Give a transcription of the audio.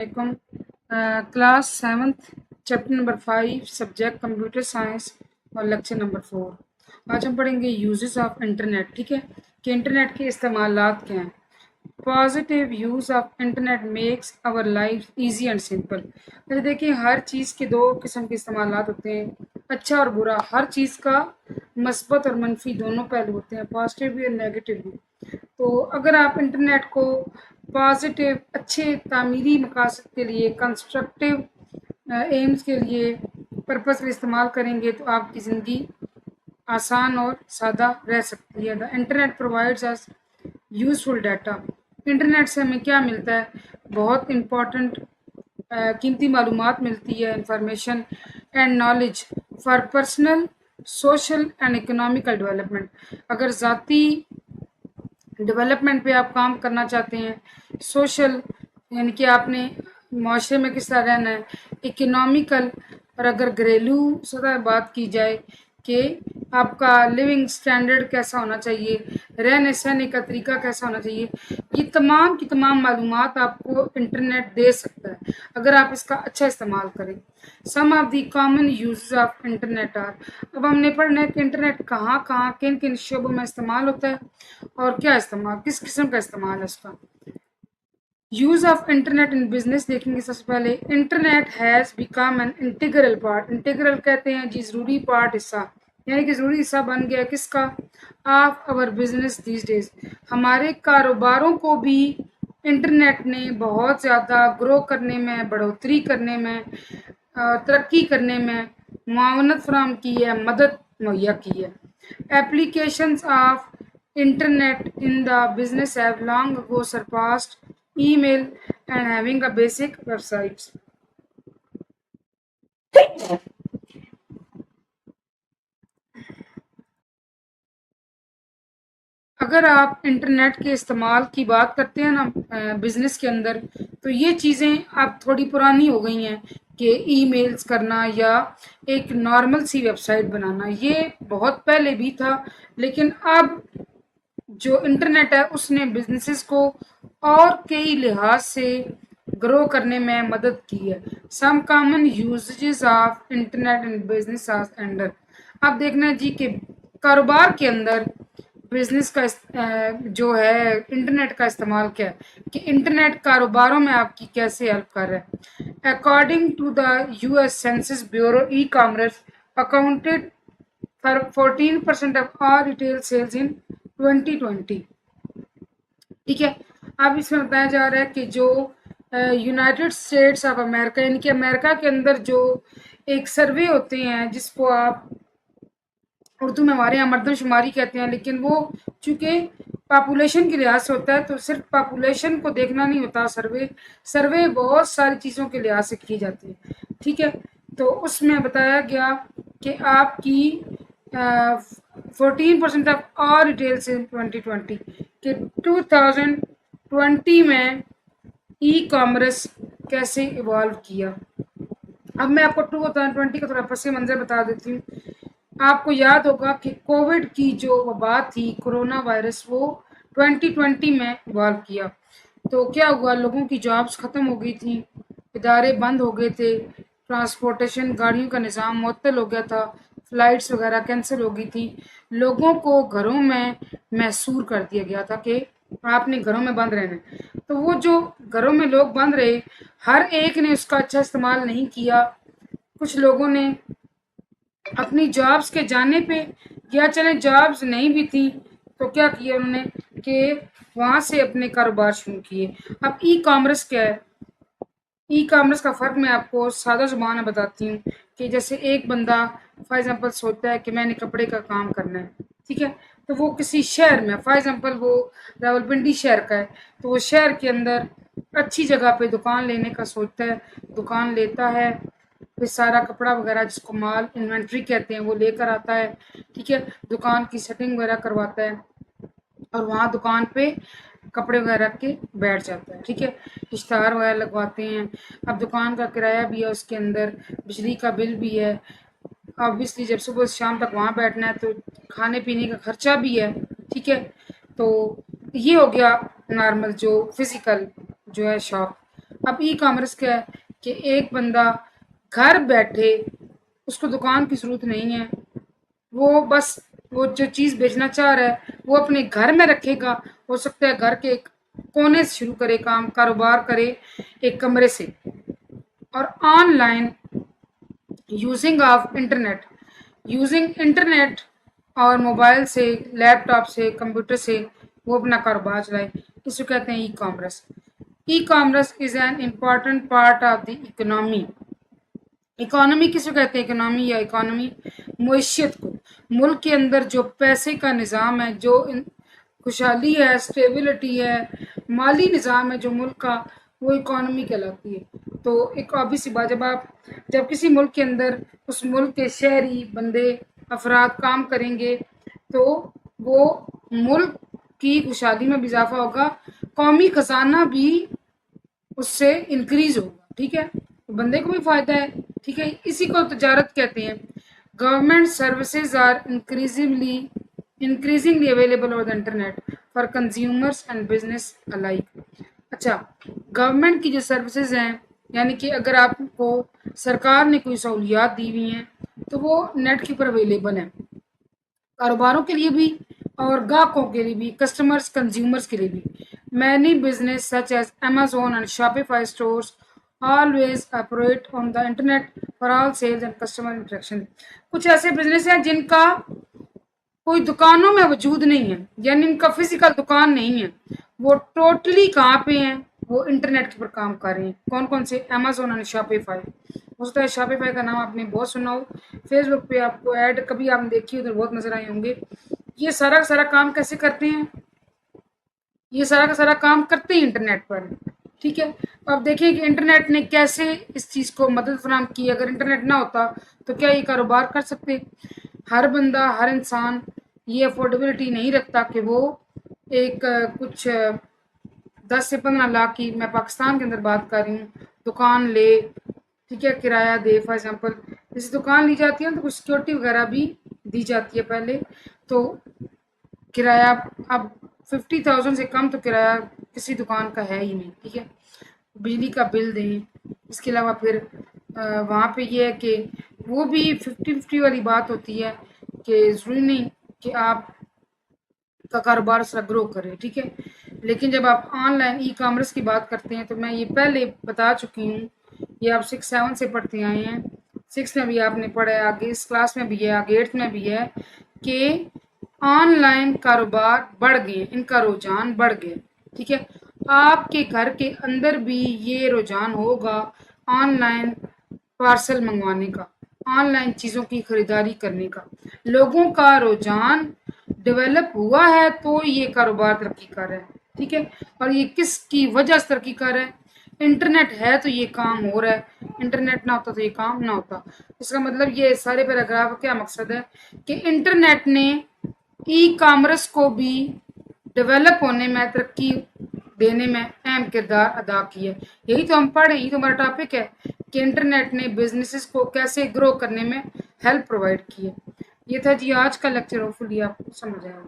Alaikum. Class 7th chapter number 5 subject computer science और lecture number 4। आज हम पढ़ेंगे यूजेस ऑफ इंटरनेट। ठीक है कि इंटरनेट के इस्तेमालात क्या हैं। Positive use of internet makes our life easy and simple. तो देखिए हर चीज़ के दो किस्म के इस्तेमालात होते हैं, अच्छा और बुरा। हर चीज़ का मस्बत और मनफी दोनों पहलू होते हैं, पॉजिटिव भी और नेगेटिव भी। तो अगर आप इंटरनेट को पॉजिटिव अच्छे तामीरी मकासद के लिए, कंस्ट्रक्टिव एम्स के लिए, पर्पस में इस्तेमाल करेंगे तो आपकी ज़िंदगी आसान और सादा रह सकती है। The internet provides us useful data. Internet से हमें क्या मिलता है? बहुत इम्पॉर्टेंट कीमती मालूमात मिलती है, information and knowledge for personal, social and economical development. अगर ज़ाती डेवलपमेंट पे आप काम करना चाहते हैं, सोशल यानी कि आपने माशरे में किस तरह रहना है, इकोनॉमिकल, और अगर घरेलू सतह बात की जाए कि आपका लिविंग स्टैंडर्ड कैसा होना चाहिए, रहने सहने का तरीका कैसा होना चाहिए, ये तमाम की तमाम मालूमात आपको इंटरनेट दे सकता है अगर आप इसका अच्छा इस्तेमाल करें। Some of the common use of internet are. अब हमने पढ़ना है कि इंटरनेट कहाँ कहाँ किन किन शोबों में इस्तेमाल होता है और क्या इस्तेमाल, किस किस्म का इस्तेमाल है उसका। Use of internet in business देखेंगे। सबसे पहले internet has become an integral part. Integral कहते हैं जी ज़रूरी पार्ट, हिस्सा, यानी कि ज़रूरी हिस्सा बन गया किसका, of our business these days. हमारे कारोबारों को भी इंटरनेट ने बहुत ज़्यादा ग्रो करने में, बढ़ोतरी करने में, तरक्की करने में मुआवनत फराहम की है, मदद मुहैया की है। Applications of internet in the business have long ago surpassed email and having a basic websites. अगर आप इंटरनेट के इस्तेमाल की बात करते हैं ना बिजनेस के अंदर, तो ये चीज़ें अब थोड़ी पुरानी हो गई हैं कि ईमेल्स करना या एक नॉर्मल सी वेबसाइट बनाना। ये बहुत पहले भी था, लेकिन अब जो इंटरनेट है उसने बिजनेसेस को और कई लिहाज से ग्रो करने में मदद की है। Some common usages of internet in business under. अब देखना है जी कि कारोबार के अंदर बिजनेस का जो है इंटरनेट का इस्तेमाल क्या है, कि इंटरनेट कारोबारों में आपकी कैसे हेल्प कर रहा है। According to the US census bureau, e commerce accounted for 14% of all retail sales in 2020। ठीक है, अब इसमें बताया जा रहा है कि जो यूनाइटेड स्टेट्स ऑफ अमेरिका, यानी कि अमेरिका के अंदर जो एक सर्वे होते हैं जिसको आप उर्दू में हमारे यहाँ मर्दमशुमारी कहते हैं, लेकिन वो चूँकि पॉपुलेशन के लिहाज से होता है तो सिर्फ पॉपुलेशन को देखना नहीं होता। सर्वे बहुत सारी चीज़ों के लिहाज से की जाती है। ठीक है, तो उसमें बताया गया कि आपकी 14% ऑफ ऑल रिटेल्स इन 2020 कि 2020 में ई कॉमर्स कैसे इवॉल्व किया। अब मैं आपको 2020 का थोड़ा पस मंज़र बता देती हूँ। आपको याद होगा कि कोविड की जो वबा थी, कोरोना वायरस, वो 2020 में इवॉल्व किया। तो क्या हुआ, लोगों की जॉब्स ख़त्म हो गई थी, इदारे बंद हो गए थे, ट्रांसपोर्टेशन गाड़ियों का निज़ाम मुअत्तल हो गया था, फ़्लाइट्स वगैरह कैंसिल हो गई थी। लोगों को घरों में महसूर कर दिया गया था कि आपने घरों में बंद रहना है। तो वो जो घरों में लोग बंद रहे, हर एक ने उसका अच्छा इस्तेमाल नहीं किया। कुछ लोगों ने अपनी जॉब्स के जाने पे, या चले जॉब्स नहीं भी थी तो क्या किया उन्होंने कि वहाँ से अपने कारोबार शुरू किए। अब ई कॉमर्स क्या है? ई कॉमर्स का फ़र्क मैं आपको सादा ज़ुबान में बताती हूँ कि जैसे एक बंदा फॉर एग्ज़ाम्पल सोचता है कि मैंने कपड़े का काम करना है, ठीक है, तो वो किसी शहर में, फॉर एग्ज़ाम्पल वो रावलपिंडी शहर का है, तो वो शहर के अंदर अच्छी जगह पे दुकान लेने का सोचता है, दुकान लेता है, फिर सारा कपड़ा वगैरह जिसको माल इन्वेंट्री कहते हैं वो लेकर आता है, ठीक है, दुकान की सेटिंग वगैरह करवाता है और वहाँ दुकान पे कपड़े वगैरह रख के बैठ जाता है। ठीक है, इश्तहार वगैरह लगवाते हैं। अब दुकान का किराया भी है, उसके अंदर बिजली का बिल भी है, ऑब्वियसली जब सुबह से शाम तक वहाँ बैठना है तो खाने पीने का खर्चा भी है। ठीक है, तो ये हो गया नॉर्मल जो फिज़िकल जो है शॉप। اب ای کامرس کیا ہے کہ ایک بندہ گھر بیٹھے، اس کو دکان کی ضرورت نہیں ہے، وہ بس وہ جو چیز بیچنا چاہ رہا ہے وہ اپنے گھر میں رکھے گا، ہو سکتا ہے گھر کے ایک کونے سے شروع کرے کاروبار کرے ایک کمرے سے، اور on line using of internet, using internet اور موبائل سے، لیپ ٹاپ سے، کمپیوٹر سے وہ اپنا کاروبار چلائے، اس کو کہتے ہیں e commerce. E commerce is an important part of the economy. Economy کس کو کہتے ہیں؟ اکنامی یا اکانومی معیشت کو، ملک کے اندر جو پیسے کا نظام ہے، جو خوشحالی ہے، اسٹیبلٹی ہے، مالی نظام ہے جو ملک کا، وہ اکانومی کہلاتی ہے۔ تو ایک obvious سی بات، جب کسی ملک کے اندر اس ملک کے شہری بندے افراد کام کریں گے تو وہ ملک کی خوشحالی میں بھی اضافہ ہوگا، قومی خزانہ بھی اس سے انکریز ہوگا، ٹھیک ہے، بندے کو بھی فائدہ ہے، ٹھیک ہے، اسی کو تجارت کہتے ہیں۔ Government services are increasingly available over the internet for consumers and business alike۔ اچھا، گورنمنٹ کی جو سروسز ہیں، یعنی کہ اگر آپ کو سرکار نے کوئی سہولیات دی ہوئی ہیں تو وہ نیٹ کے اوپر اویلیبل ہیں، کاروباروں کے لیے بھی اور گاہکوں کے لیے بھی، کسٹمرز کنزیومرز کے لیے بھی۔ Many business such as Amazon and Shopify stores always operate on the internet for all sales and customer interaction۔ کچھ ایسے بزنس ہیں جن کا کوئی دکانوں میں وجود نہیں ہے، یعنی ان کا فزیکل دکان نہیں ہے، وہ ٹوٹلی کہاں پہ ہیں؟ وہ انٹرنیٹ پر کام کر رہے ہیں۔ کون کون سے؟ Amazon اور Shopify۔ ہو سکتا ہے Shopify کا نام آپ نے بہت سنا ہو، فیس بک پہ آپ کو ایڈ کبھی آپ نے دیکھی ہو تو بہت نظر آئے ہوں گے۔ یہ سارا کا سارا کام کیسے کرتے ہیں؟ یہ سارا کا سارا کام کرتے ہیں انٹرنیٹ پر، ٹھیک ہے۔ اب دیکھیں کہ انٹرنیٹ نے کیسے اس چیز کو مدد فراہم کی۔ اگر انٹرنیٹ نہ ہوتا تو کیا یہ کاروبار کر سکتے؟ ہر بندہ، ہر انسان یہ افورڈیبلٹی نہیں رکھتا کہ وہ ایک کچھ 10 سے 15 لاکھ کی، میں پاکستان کے اندر بات کر رہی ہوں، دکان لے، ٹھیک ہے، کرایہ دے۔ فار ایگزامپل جیسے دکان لی جاتی ہے تو کچھ سیکورٹی وغیرہ بھی دی جاتی ہے پہلے، تو کرایہ اب 50,000 سے کم تو کرایہ کسی دکان کا ہے ہی نہیں، ٹھیک ہے، بجلی کا بل دیں۔ اس کے علاوہ پھر وہاں پہ یہ ہے کہ وہ بھی 50-50 والی بات ہوتی ہے کہ ضروری نہیں کہ آپ کا کاروبار اس طرح گرو کرے، ٹھیک ہے۔ لیکن جب آپ آن لائن ای کامرس کی بات کرتے ہیں تو میں یہ پہلے بتا چکی ہوں، یہ آپ 6-7 سے پڑھتے آئے ہیں، 6 میں بھی آپ نے پڑھا ہے، آگے اس کلاس میں بھی ہے، آگے 8 میں بھی ہے کہ آن لائن کاروبار بڑھ گئے، ان کا رجحان بڑھ گیا، ٹھیک ہے۔ آپ کے گھر کے اندر بھی یہ رجحان ہوگا آن لائن پارسل منگوانے کا، آن لائن چیزوں کی خریداری کرنے کا۔ لوگوں کا رجحان ڈیولپ ہوا ہے تو یہ کاروبار ترقی کر رہا ہے، ٹھیک ہے۔ اور یہ کس کی وجہ سے ترقی کر رہا ہے؟ انٹرنیٹ ہے تو یہ کام ہو رہا ہے، انٹرنیٹ نہ ہوتا تو یہ کام نہ ہوتا۔ اس کا مطلب یہ سارے پیراگراف کا کیا مقصد ہے کہ انٹرنیٹ نے ای کامرس کو بھی ڈیولپ ہونے میں، ترقی دینے میں اہم کردار ادا کیا ہے۔ یہی تو ہم پڑھ رہے ہیں، یہی تو ہمارا ٹاپک ہے کہ انٹرنیٹ نے بزنسز کو کیسے گرو کرنے میں ہیلپ پرووائڈ کی ہے۔ یہ تھا جی آج کا لیکچر، ہوپ فلی آپ کو سمجھ آیا۔